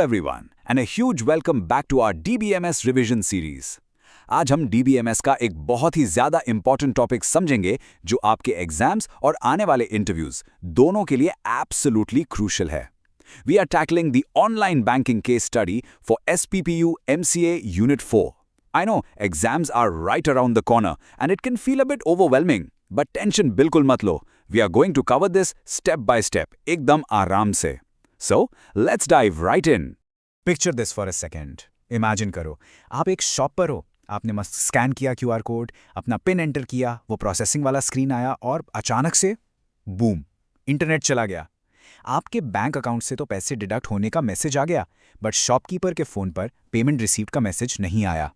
everyone and a huge welcome back to our DBMS revision series. आज हम DBMS का एक बहुत ही ज़्यादा इंपॉर्टेंट टॉपिक समझेंगे जो आपके एग्जाम्स और आने वाले इंटरव्यूज दोनों के लिए एब्सोल्युटली क्रूशियल है. We are tackling the online banking case study for SPPU MCA Unit 4. I know exams are right around the corner and it can feel a bit overwhelming, but tension बिल्कुल मत लो. We are going to cover this step by step, एकदम आराम से. So, let's dive right in. Picture this for a second. Imagine करो, आप एक shop पर हो, आपने मस्त स्कैन किया क्यूआर कोड, अपना पिन एंटर किया, वो प्रोसेसिंग वाला स्क्रीन आया और अचानक से बूम, इंटरनेट चला गया. आपके बैंक अकाउंट से तो पैसे डिडक्ट होने का मैसेज आ गया, बट शॉपकीपर के फ़ोन पर पेमेंट रिसीव्ड का मैसेज नहीं आया.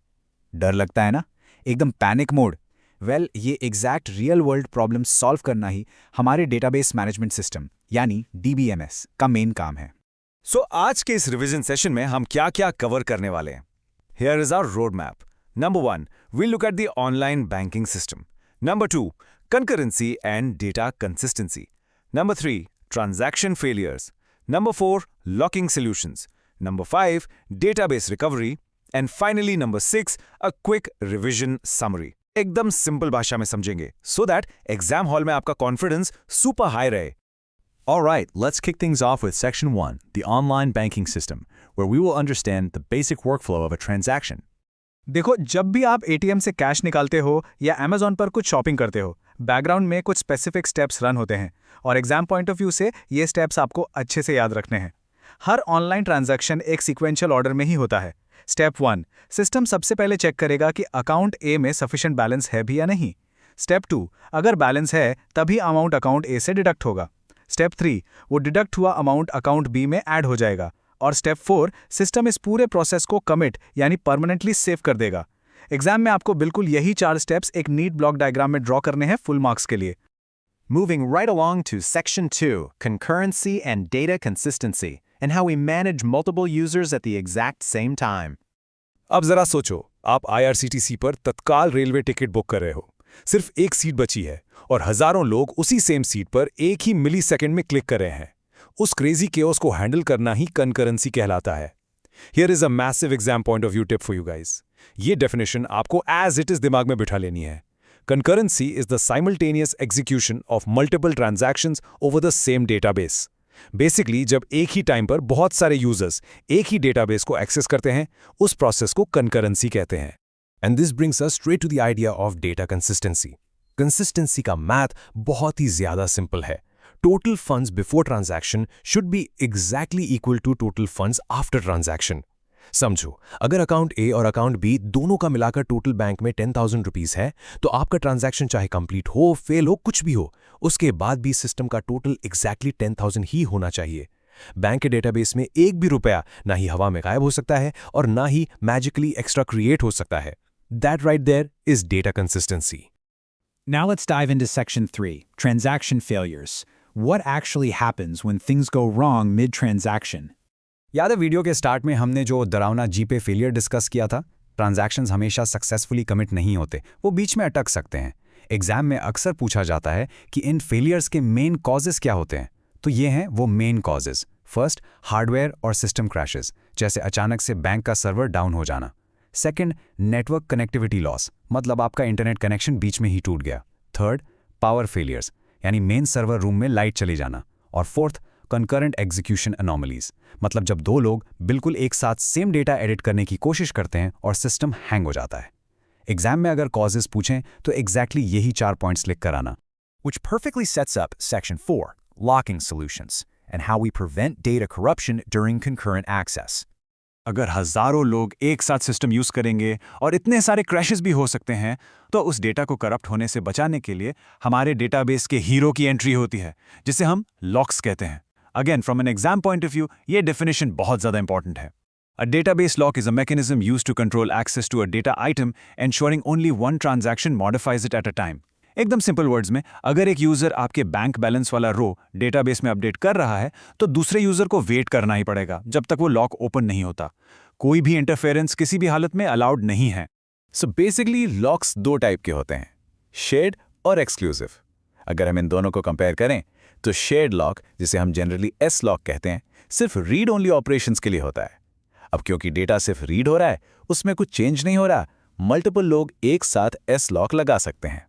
डर लगता है ना? एकदम पैनिक मोड. वेल, ये exact real world problem solve करना ही हमारे डेटाबेस मैनेजमेंट सिस्टम यानी DBMS का मेन काम है. सो आज के इस रिवीजन सेशन में हम क्या क्या कवर करने वाले हैं. Here is our road map. Number 1, we look at the online banking system. Number 2, concurrency and data consistency. Number 3, transaction failures. Number 4, locking solutions. Number 5, database recovery. And finally, number 6, a quick revision summary. एकदम simple भाषा में समझेंगे so that exam hall में आपका confidence super high रहे. Alright, let's kick things off with Section 1, the online banking system, where we will understand the basic workflow of a transaction. देखो, जब भी आप ATM से कैश निकालते हो या Amazon पर कुछ शॉपिंग करते हो, बैकग्राउंड में कुछ स्पेसिफिक स्टेप्स रन होते हैं और एग्जाम पॉइंट ऑफ व्यू से ये स्टेप्स आपको अच्छे से याद रखने हैं. हर ऑनलाइन ट्रांजैक्शन एक सीक्वेंशियल ऑर्डर में ही होता है. स्टेप 1, सिस्टम सबसे पहले चेक करेगा कि अकाउंट ए में सफिशिएंट बैलेंस है भी या नहीं. स्टेप 2, अगर बैलेंस है तभी अमाउंट अकाउंट ए से डिडक्ट होगा. स्टेप 3, वो डिडक्ट हुआ अमाउंट अकाउंट बी में ऐड हो जाएगा. और स्टेप 4, सिस्टम इस पूरे प्रोसेस को कमिट यानी परमानेंटली सेव कर देगा. एग्जाम में आपको बिल्कुल यही 4 स्टेप्स एक नीट ब्लॉक डायग्राम में ड्रॉ करने हैं फुल मार्क्स के लिए. Moving right along to Section 2, Concurrency and Data Consistency, and how we manage multiple users at the exact same time. अब जरा सोचो, आप IRCTC पर तत्काल रेलवे टिकट बुक कर रहे हो. सिर्फ एक सीट बची है और हजारों लोग उसी सेम सीट पर एक ही मिली सेकेंड में क्लिक कर रहे हैं. उस क्रेजी केओस को हैंडल करना ही कंकरेंसी कहलाता है. Here is a massive exam point of view tip for you guys. ये डेफिनेशन आपको एज इट इज दिमाग में बिठा लेनी है. Concurrency is the simultaneous execution of multiple transactions over the same database. Basically, जब एक ही टाइम पर बहुत सारे यूजर्स एक ही डेटाबेस को एक्सेस करते हैं, उस प्रोसेस को concurrency कहते हैं. And this brings us straight to the idea of data consistency. Consistency का मैथ बहुत ही ज़्यादा सिंपल है. Total funds before transaction should be exactly equal to total funds after transaction. समझो, अगर अकाउंट ए और अकाउंट बी दोनों का मिलाकर टोटल बैंक में 10,000 रुपीज़ है, तो आपका ट्रांजैक्शन चाहे कंप्लीट हो, फेल हो, कुछ भी हो, उसके बाद भी सिस्टम का टोटल एग्जैक्टली 10,000 ही होना चाहिए. बैंक के डेटाबेस में एक भी रुपया ना ही हवा में गायब हो सकता है और ना ही मैजिकली एक्स्ट्रा क्रिएट हो सकता है. That right there is data consistency. Now let's dive into Section 3, Transaction Failures. What actually happens when things go wrong mid-transaction? याद है वीडियो के स्टार्ट में हमने जो डरावना जीपे फेलियर डिस्कस किया था. ट्रांजैक्शंस हमेशा सक्सेसफुली कमिट नहीं होते, वो बीच में अटक सकते हैं. एग्जाम में अक्सर पूछा जाता है कि इन फेलियर्स के मेन कॉजेस क्या होते हैं. तो ये हैं वो मेन कॉजेस. फर्स्ट, हार्डवेयर और सिस्टम क्रैशेस, जैसे अचानक से बैंक का सर्वर डाउन हो जाना. सेकंड, नेटवर्क कनेक्टिविटी लॉस, मतलब आपका इंटरनेट कनेक्शन बीच में ही टूट गया. थर्ड, पावर फेलियर्स, यानी मेन सर्वर रूम में लाइट चली जाना. और फोर्थ, कंकरेंट एग्जीक्यूशन अनोमलीज, मतलब जब दो लोग बिल्कुल एक साथ सेम डेटा एडिट करने की कोशिश करते हैं और सिस्टम हैंग हो जाता है. एग्जाम में अगर कॉजेस पूछें तो एग्जैक्टली यही 4 पॉइंट्स लिख कर आना. Which perfectly sets up Section 4, Locking Solutions, and how we prevent data corruption during concurrent access. अगर हजारों लोग एक साथ सिस्टम यूज करेंगे और इतने सारे क्रैशेस भी हो सकते हैं, तो उस डेटा को करप्ट होने से बचाने के लिए हमारे डेटाबेस के हीरो की एंट्री होती है, जिसे हम लॉक्स कहते हैं. Again, from an exam point of view, ये डेफिनेशन बहुत ज़्यादा इंपॉर्टेंट है. A database lock is a mechanism used to control access to a data item, ensuring only one transaction modifies it at a time. एकदम simple words में, अगर एक user आपके bank balance वाला रो डेटाबेस में अपडेट कर रहा है, तो दूसरे यूजर को वेट करना ही पड़ेगा जब तक वो लॉक ओपन नहीं होता. कोई भी इंटरफेरेंस किसी भी हालत में अलाउड नहीं है. सो बेसिकली लॉक्स 2 टाइप के होते हैं, शेयर्ड और एक्सक्लूसिव. अगर हम इन दोनों को कंपेयर करें तो शेयर्ड लॉक, जिसे हम जनरली एस लॉक कहते हैं, सिर्फ रीड ओनली ऑपरेशंस के लिए होता है। अब क्योंकि डेटा सिर्फ रीड हो रहा है, उसमें कुछ चेंज नहीं हो रहा, मल्टीपल लोग एक साथ एस लॉक लगा सकते हैं।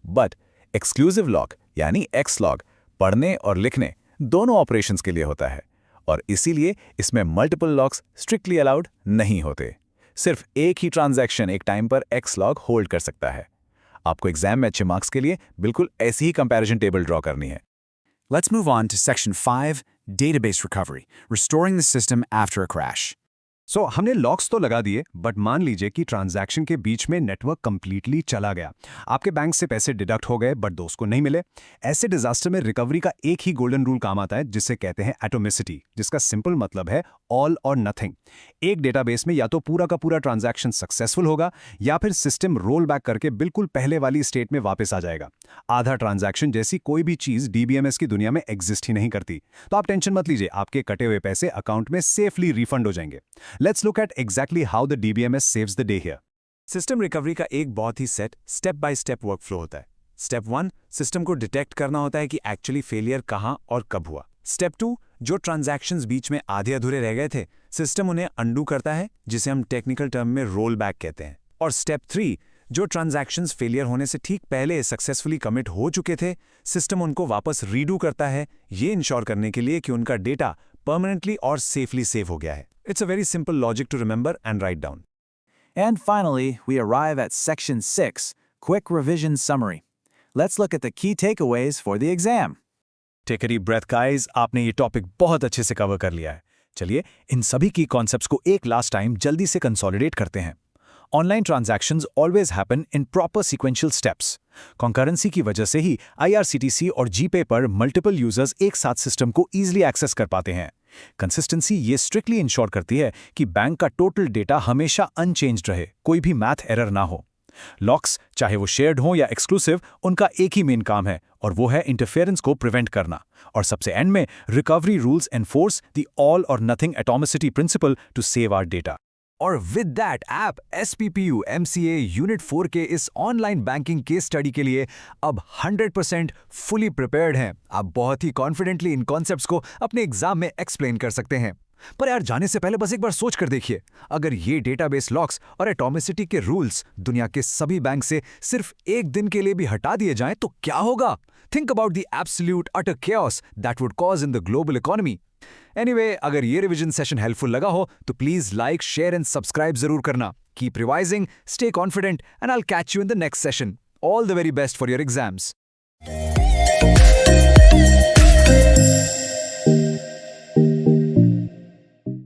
बट एक्सक्लूसिव लॉक यानी एक्स लॉक पढ़ने और लिखने दोनों ऑपरेशंस के लिए होता है, और इसीलिए इसमें मल्टीपल लॉक्स स्ट्रिक्टली अलाउड नहीं होते। सिर्फ एक ही ट्रांजैक्शन एक टाइम पर एक्स लॉक होल्ड कर सकता है। आपको एग्जाम में अच्छे मार्क्स के लिए बिल्कुल ऐसी ही कंपैरिजन टेबल ड्रॉ करनी है। Let's move on to Section 5, Database Recovery, restoring the system after a crash. सो हमने लॉक्स तो लगा दिए, बट मान लीजिए कि ट्रांजैक्शन के बीच में नेटवर्क कंप्लीटली चला गया। आपके बैंक से पैसे डिडक्ट हो गए बट दोस्त को नहीं मिले। ऐसे डिजास्टर में रिकवरी का एक ही गोल्डन रूल काम आता है, जिसे कहते हैं एटोमिसिटी, जिसका सिंपल मतलब है ऑल और नथिंग। एक डेटाबेस में या तो पूरा का पूरा ट्रांजैक्शन सक्सेसफुल होगा या फिर सिस्टम रोल बैक करके बिल्कुल पहले वाली स्टेट में वापस आ जाएगा। आधा ट्रांजैक्शन जैसी कोई भी चीज डीबीएमएस की दुनिया में एग्जिस्ट ही नहीं करती। तो आप टेंशन मत लीजिए, आपके कटे हुए पैसे अकाउंट में सेफली रिफंड हो जाएंगे। Let's look at exactly how the DBMS saves the day here. System recovery का एक बहुत ही set step by step workflow होता है। स्टेप 1, सिस्टम को डिटेक्ट करना होता है कि एक्चुअली फेलियर कहां और कब हुआ। स्टेप 2, जो ट्रांजैक्शंस बीच में आधे अधूरे रह गए थे, सिस्टम उन्हें अंडू करता है, जिसे हम टेक्निकल टर्म में रोल बैक कहते हैं। और स्टेप 3, जो ट्रांजैक्शंस फेलियर होने से ठीक पहले सक्सेसफुली कमिट हो चुके थे, सिस्टम उनको वापस रीडू करता है, ये इंश्योर करने के लिए कि उनका डेटा permanently और safely सेव हो गया है। It's a very simple logic to remember and write down. And finally, we arrive at Section 6, Quick Revision Summary. Let's look at the key takeaways for the exam. Take a deep breath guys, आपने ये topic बहुत अच्छे से cover कर लिया है। चलिए इन सभी की कॉन्सेप्ट्स को एक लास्ट टाइम जल्दी से कंसोलिडेट करते हैं। Online transactions always happen in proper sequential steps. Concurrency की वजह से ही आईआरसीटीसी और जीपे पर मल्टीपल यूजर्स एक साथ सिस्टम को ईजिली एक्सेस कर पाते हैं। कंसिस्टेंसी ये स्ट्रिक्टली इंश्योर करती है कि बैंक का टोटल डेटा हमेशा अनचेंज्ड रहे, कोई भी मैथ एरर ना हो। लॉक्स, चाहे वो शेयर्ड हो या एक्सक्लूसिव, उनका एक ही मेन काम है, और वो है इंटरफेरेंस को प्रिवेंट करना। और सबसे एंड में recovery rules enforce the all और nothing atomicity principle to save our data. और with that app SPPU MCA unit 4 के इस ऑनलाइन बैंकिंग केस स्टडी के लिए अब 100% फुली प्रिपेयर्ड हैं। आप बहुत ही कॉन्फिडेंटली इन कॉन्सेप्ट्स को अपने एग्जाम में एक्सप्लेन कर सकते हैं। पर यार, जाने से पहले बस एक बार सोच कर देखिए, अगर ये डेटाबेस लॉक्स और एटोमिसिटी के रूल्स दुनिया के सभी बैंक से सिर्फ एक दिन के लिए भी हटा दिए जाएं तो क्या होगा? Think about the absolute utter chaos that would cause in the global economy. Anyway, अगर ये रिवीजन सेशन हेल्पफुल लगा हो तो please like, share and subscribe जरूर करना। Keep revising, stay confident, and I will catch you in the next session. All the very best for your exams.